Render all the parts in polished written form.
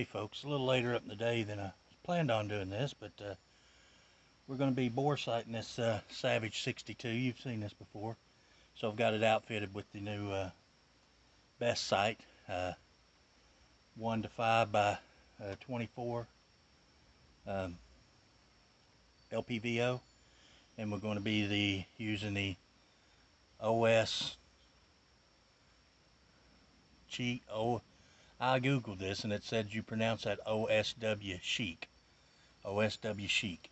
Hey folks, a little later up in the day than I planned on doing this, but we're going to be bore sighting this Savage 62. You've seen this before. So I've got it outfitted with the new Bestsight 1x5x24 LPVO, and we're going to be using the Oswchic. I googled this and it said you pronounce that Oswchic. Oswchic.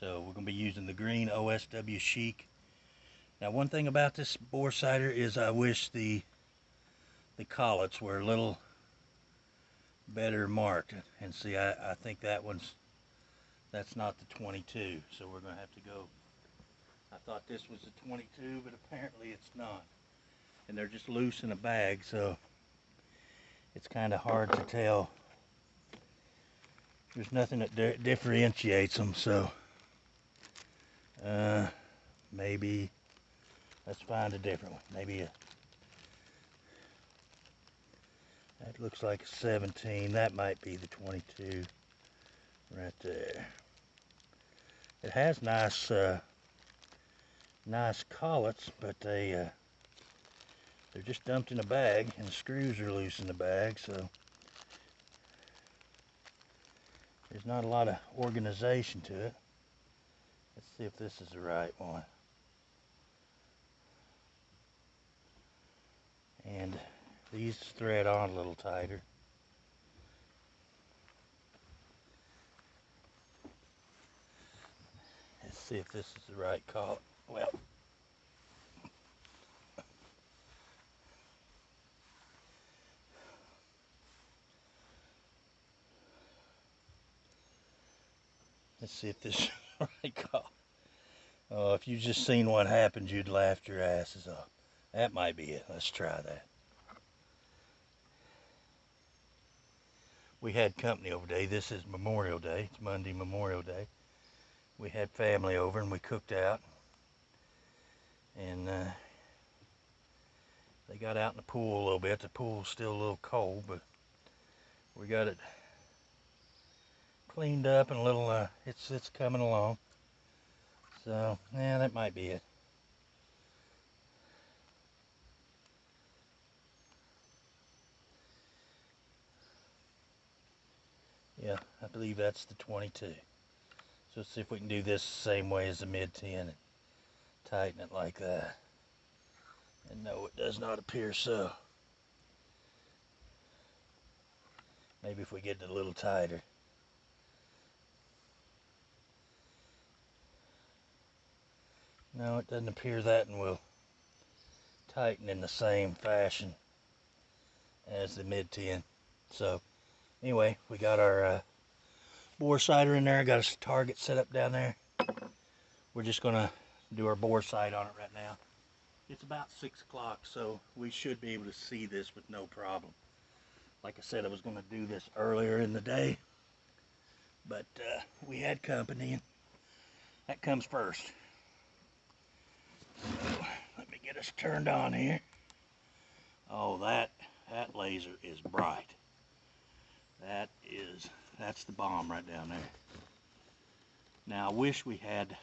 So we're going to be using the green Oswchic. Now one thing about this bore sighter is I wish the collets were a little better marked. And see, I think that's not the 22. So we're going to have to go. I thought this was the 22, but apparently it's not. And they're just loose in a bag, so it's kind of hard to tell. There's nothing that differentiates them, so maybe let's find a different one. Maybe that looks like a 17. That might be the 22 right there. It has nice collets, but they're just dumped in a bag, and the screws are loose in the bag, so there's not a lot of organization to it. Let's see if this is the right one. And these thread on a little tighter. Let's see if this is the right collet. Well, let's see if this is the right collet. Oh, if you just seen what happened, you'd laugh your asses off. That might be it. Let's try that. We had company over today. This is Memorial Day. It's Monday, Memorial Day. We had family over and we cooked out. And they got out in the pool a little bit. The pool's still a little cold, but we got it cleaned up and a little, it's coming along. So, yeah, that might be it. Yeah, I believe that's the 22. So let's see if we can do this the same way as the mid-10 and tighten it like that. And no, it does not appear so. Maybe if we get it a little tighter. No, it doesn't appear that, and we'll tighten in the same fashion as the mid-10. So anyway, we got our bore sighter in there. I got a target set up down there. We're just gonna do our bore sight on it right now. It's about 6 o'clock, so we should be able to see this with no problem. Like I said, I was gonna do this earlier in the day, but we had company, and that comes first. So let me get us turned on here. Oh, that laser is bright. That's the bomb right down there. Now I wish we had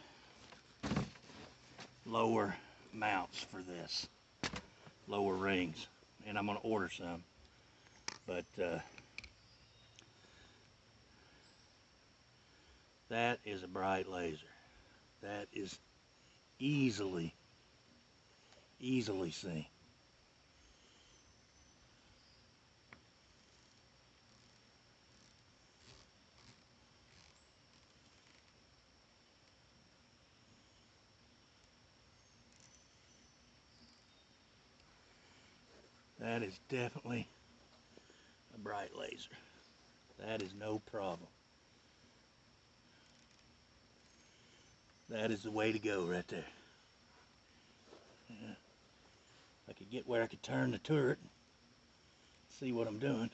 lower mounts for this, lower rings, and I'm gonna order some. But that is a bright laser. That is easily seen. That is definitely a bright laser. That is no problem. That is the way to go right there. If I could get where I could turn the turret, see what I'm doing.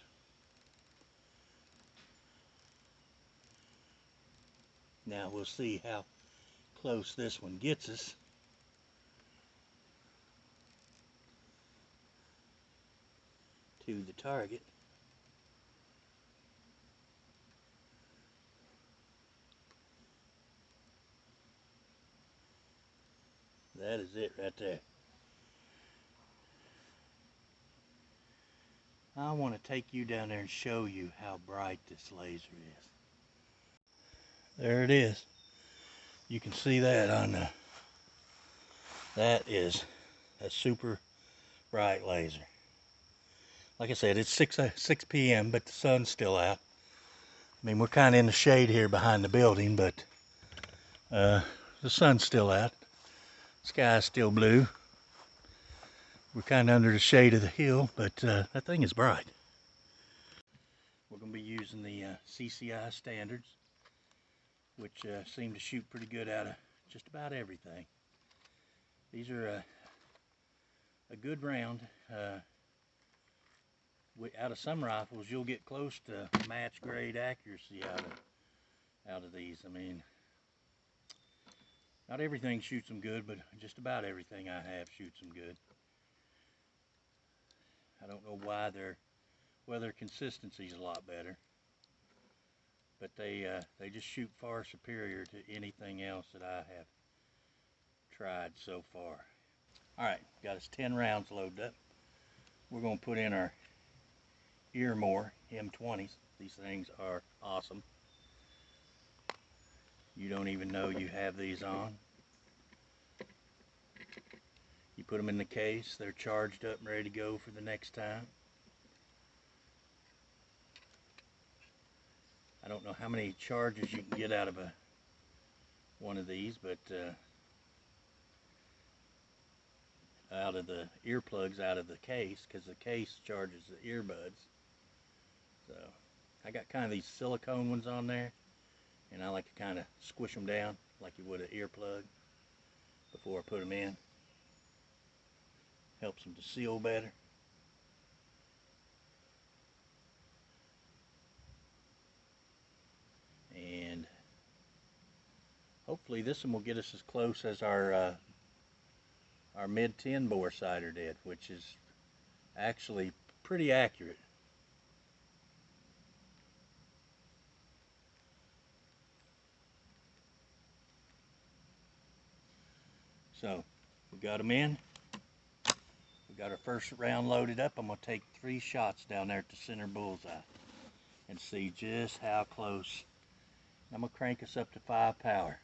Now we'll see how close this one gets us. To the target. That is it right there. I want to take you down there and show you how bright this laser is. There it is. You can see that on the, that is a super bright laser. Like I said, it's 6 p.m., but the sun's still out. I mean, we're kind of in the shade here behind the building, but the sun's still out. Sky's still blue. We're kind of under the shade of the hill, but that thing is bright. We're going to be using the CCI standards, which seem to shoot pretty good out of just about everything. These are a good round. Out of some rifles, you'll get close to match grade accuracy out of these. I mean, not everything shoots them good, but just about everything I have shoots them good. I don't know why their consistency is a lot better, but they just shoot far superior to anything else that I have tried so far. All right, got us 10 rounds loaded up. We're going to put in our Earmore M20s. These things are awesome. You don't even know you have these on. You put them in the case, they're charged up and ready to go for the next time. I don't know how many charges you can get out of one of these, but out of the earplugs out of the case, because the case charges the earbuds. So I got kind of these silicone ones on there, and I like to kind of squish them down like you would an earplug before I put them in. Helps them to seal better. And hopefully this one will get us as close as our mid-10 bore sighter did, which is actually pretty accurate. So we got them in. We got our first round loaded up. I'm going to take 3 shots down there at the center bullseye and see just how close. I'm going to crank us up to 5 power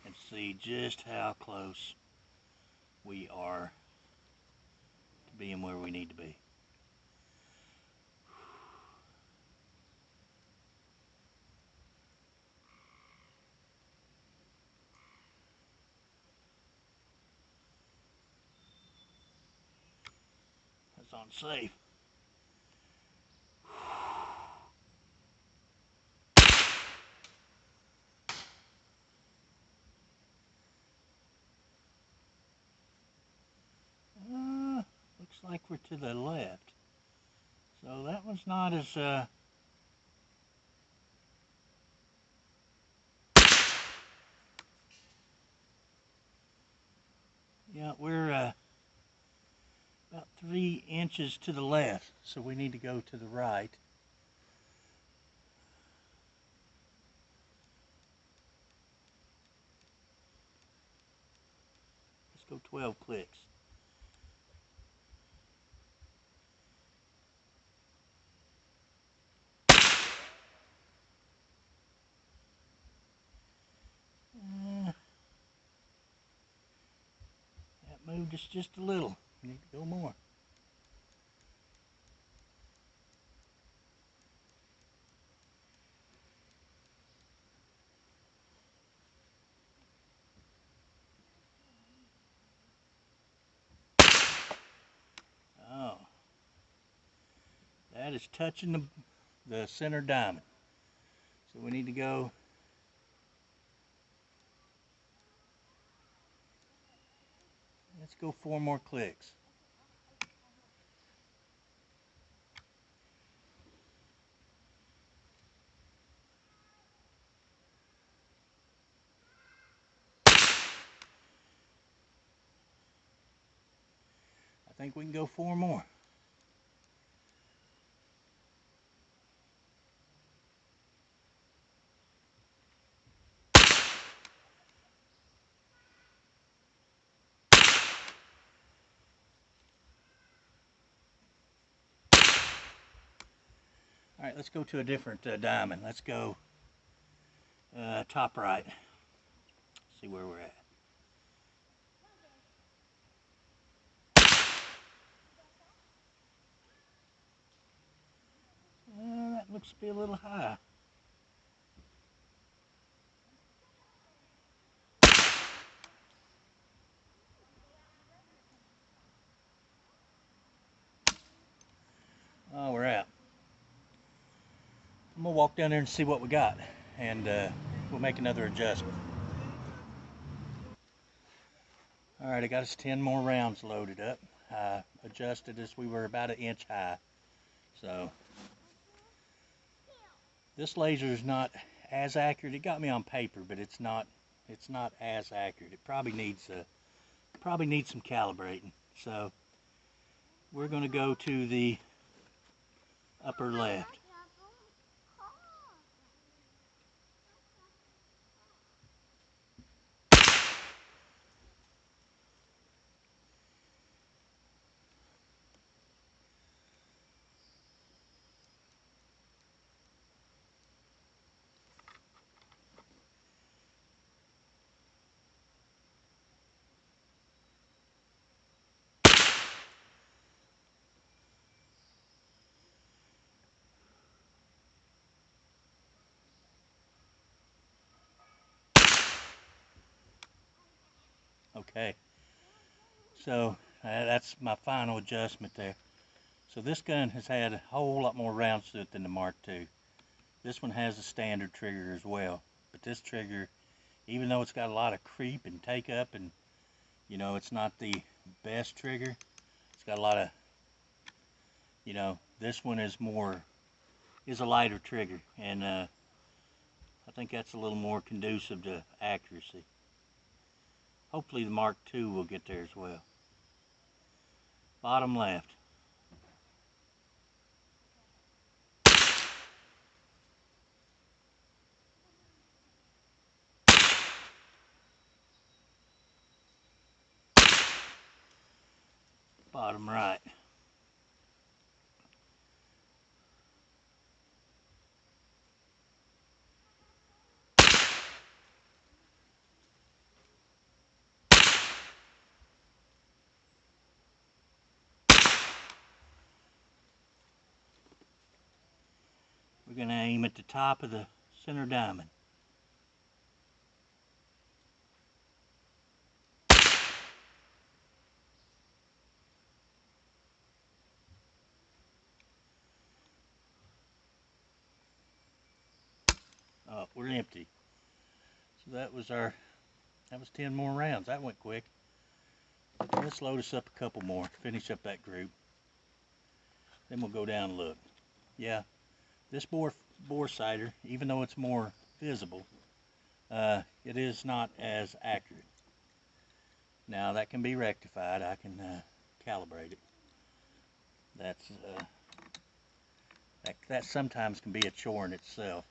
and see just how close we are to being where we need to be. That's on safe. Looks like we're to the left. So that one's not as yeah, we're about 3 inches to the left, so we need to go to the right. Let's go 12 clicks. That moved us just a little. We need to go more. Oh, that is touching the center diamond. So we need to go. Let's go 4 more clicks. I think we can go 4 more. Alright, let's go to a different diamond. Let's go top right. See where we're at. That looks to be a little high. Oh, we're out. I'm going to walk down there and see what we got, and we'll make another adjustment. Alright, I got us 10 more rounds loaded up. I adjusted as we were about 1 inch high. So, this laser is not as accurate. It got me on paper, but it's not as accurate. It probably needs some calibrating. So, we're going to go to the upper left. Okay, so that's my final adjustment there. So this gun has had a whole lot more rounds to it than the Mark II. This one has a standard trigger as well, but this trigger, even though it's got a lot of creep and take up, and you know it's not the best trigger, it's got a lot of, you know, this one is a lighter trigger, and I think that's a little more conducive to accuracy. Hopefully the Mark II will get there as well. Bottom left. Bottom right. We're going to aim at the top of the center diamond. Oh, we're empty. So that was 10 more rounds. That went quick. Let's load us up a couple more, finish up that group. Then we'll go down and look. Yeah, this bore sighter, even though it's more visible, it is not as accurate. Now that can be rectified. I can calibrate it. That sometimes can be a chore in itself,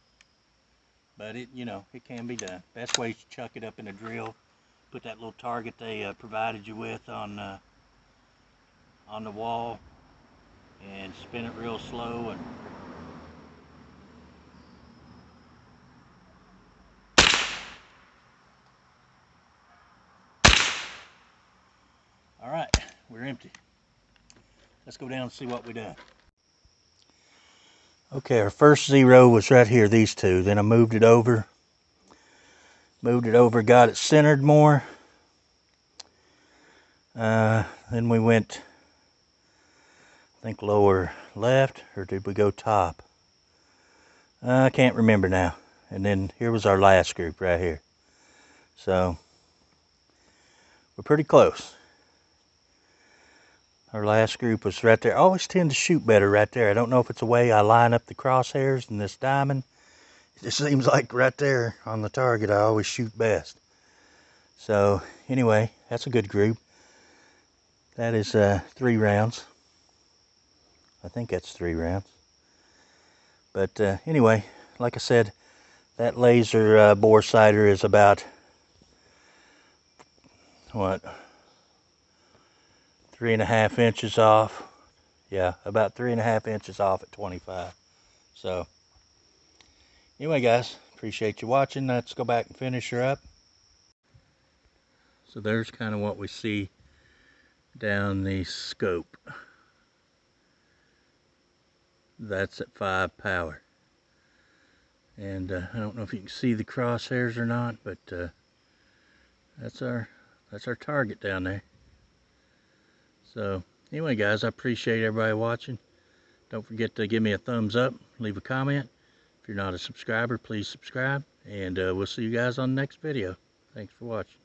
but it can be done. Best way is to chuck it up in a drill, put that little target they provided you with on the wall, and spin it real slow and all right, we're empty. Let's go down and see what we done. Okay, our first zero was right here, these two. Then I moved it over, got it centered more. Then we went, I think, lower left, or did we go top? I can't remember now. And then here was our last group right here. So we're pretty close. Our last group was right there. I always tend to shoot better right there. I don't know if it's the way I line up the crosshairs in this diamond. It just seems like right there on the target I always shoot best. So anyway, that's a good group. That is 3 rounds. I think that's 3 rounds. But anyway, like I said, that laser bore sighter is about, what, 3.5 inches off. Yeah, about 3.5 inches off at 25. So anyway, guys, appreciate you watching. Let's go back and finish her up. So there's kind of what we see down the scope. That's at 5 power. And I don't know if you can see the crosshairs or not, but that's our target down there. So anyway, guys, I appreciate everybody watching. Don't forget to give me a thumbs up, leave a comment. If you're not a subscriber, please subscribe, and we'll see you guys on the next video. Thanks for watching.